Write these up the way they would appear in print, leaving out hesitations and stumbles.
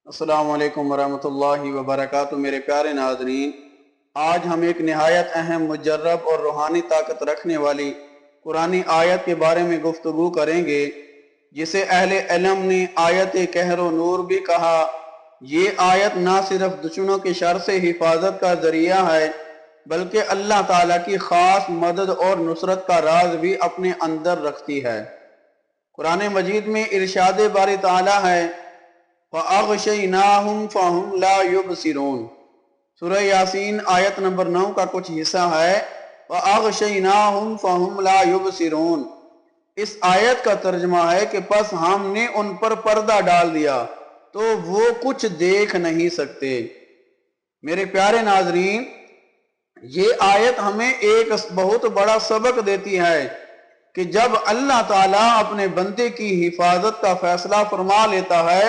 السلام علیکم ورحمۃ اللہ وبرکاتہ۔ میرے پیارے ناظرین، آج ہم ایک نہایت اہم، مجرب اور روحانی طاقت رکھنے والی قرآنی آیت کے بارے میں گفتگو کریں گے، جسے اہل علم نے آیت قہر و نور بھی کہا۔ یہ آیت نہ صرف دشمنوں کے شر سے حفاظت کا ذریعہ ہے، بلکہ اللہ تعالیٰ کی خاص مدد اور نصرت کا راز بھی اپنے اندر رکھتی ہے۔ قرآن مجید میں ارشاد باری تعالیٰ ہے فَأَغْشَيْنَاهُمْ فَهُمْ لَا يُبْصِرُونَ۔ سورہ یاسین آیت نمبر 9 کا کچھ حصہ ہے فَأَغْشَيْنَاهُمْ فَهُمْ لَا يُبْصِرُونَ۔ اس آیت کا ترجمہ ہے کہ پس ہم نے ان پر پردہ ڈال دیا تو وہ کچھ دیکھ نہیں سکتے۔ میرے پیارے ناظرین، یہ آیت ہمیں ایک بہت بڑا سبق دیتی ہے کہ جب اللہ تعالیٰ اپنے بندے کی حفاظت کا فیصلہ فرما لیتا ہے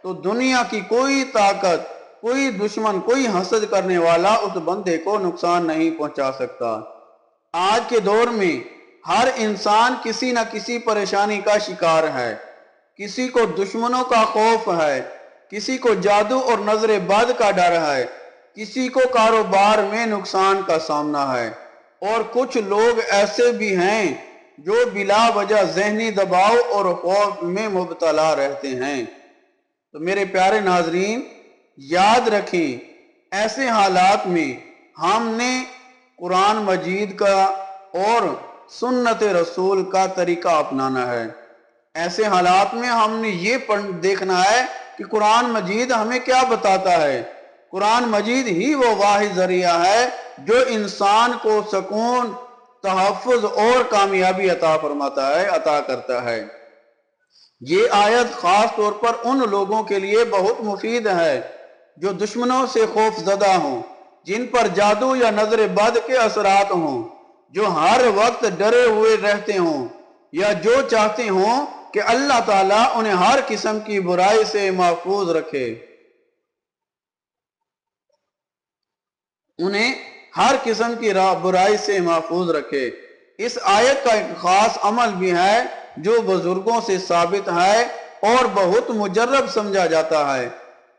تو دنیا کی کوئی طاقت، کوئی دشمن، کوئی حسد کرنے والا اس بندے کو نقصان نہیں پہنچا سکتا۔ آج کے دور میں ہر انسان کسی نہ کسی پریشانی کا شکار ہے۔ کسی کو دشمنوں کا خوف ہے، کسی کو جادو اور نظر بد کا ڈر ہے، کسی کو کاروبار میں نقصان کا سامنا ہے، اور کچھ لوگ ایسے بھی ہیں جو بلا وجہ ذہنی دباؤ اور خوف میں مبتلا رہتے ہیں۔ تو میرے پیارے ناظرین، یاد رکھیں، ایسے حالات میں ہم نے قرآن مجید کا اور سنت رسول کا طریقہ اپنانا ہے۔ ایسے حالات میں ہم نے یہ دیکھنا ہے کہ قرآن مجید ہمیں کیا بتاتا ہے۔ قرآن مجید ہی وہ واحد ذریعہ ہے جو انسان کو سکون، تحفظ اور کامیابی عطا فرماتا ہے، عطا کرتا ہے۔ یہ آیت خاص طور پر ان لوگوں کے لیے بہت مفید ہے جو دشمنوں سے خوف زدہ ہوں، جن پر جادو یا نظر بد کے اثرات ہوں، جو ہر وقت ڈرے ہوئے رہتے ہوں، یا جو چاہتے ہوں کہ اللہ تعالیٰ انہیں ہر قسم کی برائی سے محفوظ رکھے، انہیں ہر قسم کی برائی سے محفوظ رکھے۔ اس آیت کا ایک خاص عمل بھی ہے جو بزرگوں سے ثابت ہے اور بہت مجرب سمجھا جاتا ہے۔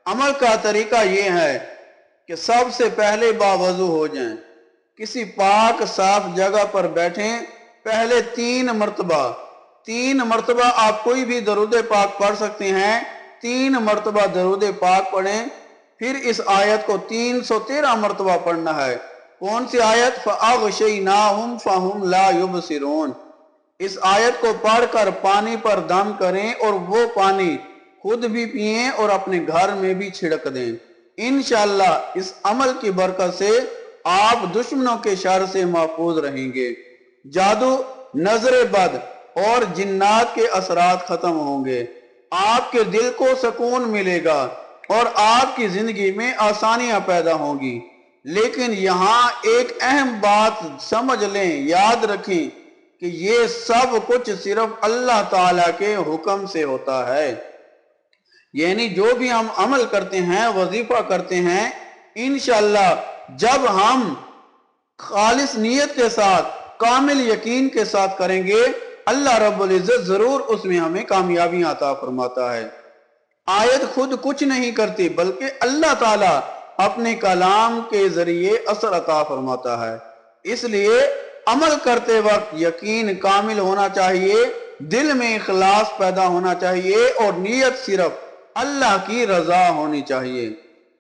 عمل کا طریقہ یہ ہے کہ سب سے پہلے باوضو ہو جائیں، کسی پاک صاف جگہ پر بیٹھیں، پہلے 3 مرتبہ آپ کوئی بھی درود پاک پڑھ سکتے ہیں، 3 مرتبہ درود پاک پڑھیں، پھر اس آیت کو 313 مرتبہ پڑھنا ہے۔ کون سی آیت؟ فَأَغْشَيْنَاهُمْ فَهُمْ لَا يُبْصِرُونَ۔ اس آیت کو پڑھ کر پانی پر دم کریں اور وہ پانی خود بھی پئیں اور اپنے گھر میں بھی چھڑک دیں۔ انشاءاللہ اس عمل کی برکت سے آپ دشمنوں کے شر سے محفوظ رہیں گے، جادو، نظر بد اور جنات کے اثرات ختم ہوں گے، آپ کے دل کو سکون ملے گا اور آپ کی زندگی میں آسانیاں پیدا ہوں گی۔ لیکن یہاں ایک اہم بات سمجھ لیں، یاد رکھیں کہ یہ سب کچھ صرف اللہ تعالیٰ کے حکم سے ہوتا ہے۔ یعنی جو بھی ہم عمل کرتے ہیں، وظیفہ کرتے ہیں، انشاءاللہ جب ہم خالص نیت کے ساتھ، کامل یقین کے ساتھ کریں گے، اللہ رب العزت ضرور اس میں ہمیں کامیابی عطا فرماتا ہے۔ آیت خود کچھ نہیں کرتی، بلکہ اللہ تعالیٰ اپنے کلام کے ذریعے اثر عطا فرماتا ہے۔ اس لیے عمل کرتے وقت یقین کامل ہونا چاہیے، دل میں اخلاص پیدا ہونا چاہیے اور نیت صرف اللہ کی رضا ہونی چاہیے۔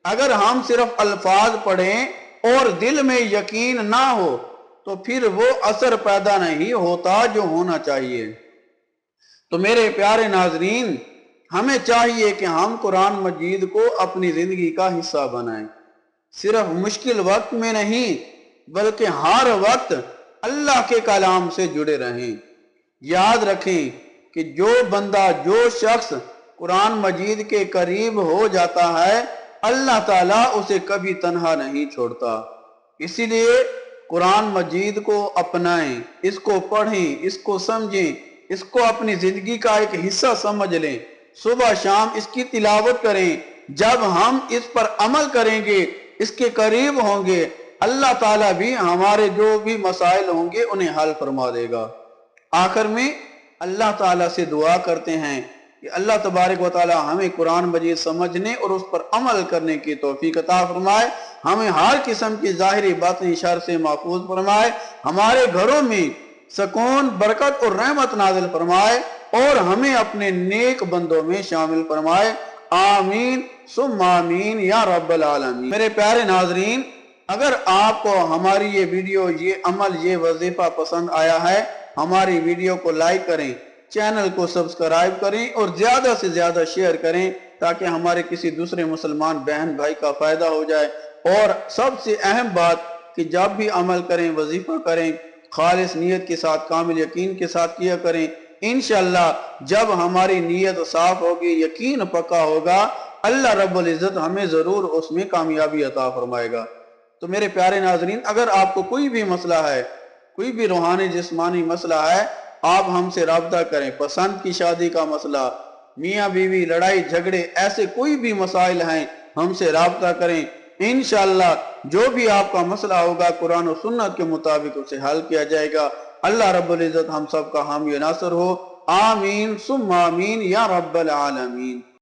اگر ہم صرف الفاظ پڑھیں اور دل میں یقین نہ ہو تو پھر وہ اثر پیدا نہیں ہوتا جو ہونا چاہیے۔ تو میرے پیارے ناظرین، ہمیں چاہیے کہ ہم قرآن مجید کو اپنی زندگی کا حصہ بنائیں، صرف مشکل وقت میں نہیں بلکہ ہر وقت اللہ کے کلام سے جڑے رہیں۔ یاد رکھیں کہ جو بندہ، جو شخص قرآن مجید کے قریب ہو جاتا ہے، اللہ تعالیٰ اسے کبھی تنہا نہیں چھوڑتا۔ اسی لیے قرآن مجید کو اپنائیں، اس کو پڑھیں، اس کو سمجھیں، اس کو اپنی زندگی کا ایک حصہ سمجھ لیں، صبح شام اس کی تلاوت کریں۔ جب ہم اس پر عمل کریں گے، اس کے قریب ہوں گے، اللہ تعالیٰ بھی ہمارے جو بھی مسائل ہوں گے انہیں حل فرما دے گا۔ آخر میں اللہ تعالیٰ سے دعا کرتے ہیں کہ اللہ تبارک و تعالی ہمیں قرآن مجید سمجھنے اور اس پر عمل کرنے کی توفیق عطا فرمائے، ہمیں ہر قسم کی ظاہری باطنی شر سے محفوظ فرمائے، ہمارے گھروں میں سکون، برکت اور رحمت نازل فرمائے، اور ہمیں اپنے نیک بندوں میں شامل فرمائے، آمین ثم آمین یا رب العالمین۔ میرے پیارے ناظرین، اگر آپ کو ہماری یہ ویڈیو، یہ عمل، یہ وظیفہ پسند آیا ہے، ہماری ویڈیو کو لائک کریں، چینل کو سبسکرائب کریں اور زیادہ سے زیادہ شیئر کریں تاکہ ہمارے کسی دوسرے مسلمان بہن بھائی کا فائدہ ہو جائے۔ اور سب سے اہم بات کہ جب بھی عمل کریں، وظیفہ کریں، خالص نیت کے ساتھ، کامل یقین کے ساتھ کیا کریں۔ انشاءاللہ جب ہماری نیت صاف ہوگی، یقین پکا ہوگا، اللہ رب العزت ہمیں ضرور اس میں کامیابی عطا فرمائے گا۔ تو میرے پیارے ناظرین، اگر آپ کو کوئی بھی مسئلہ ہے، کوئی بھی روحانی جسمانی مسئلہ ہے، آپ ہم سے رابطہ کریں۔ پسند کی شادی کا مسئلہ، میاں بیوی لڑائی جھگڑے، ایسے کوئی بھی مسائل ہیں، ہم سے رابطہ کریں۔ انشاءاللہ جو بھی آپ کا مسئلہ ہوگا قرآن و سنت کے مطابق اسے حل کیا جائے گا۔ اللہ رب العزت ہم سب کا حامی و ناصر ہو، آمین ثم آمین یا رب العالمین۔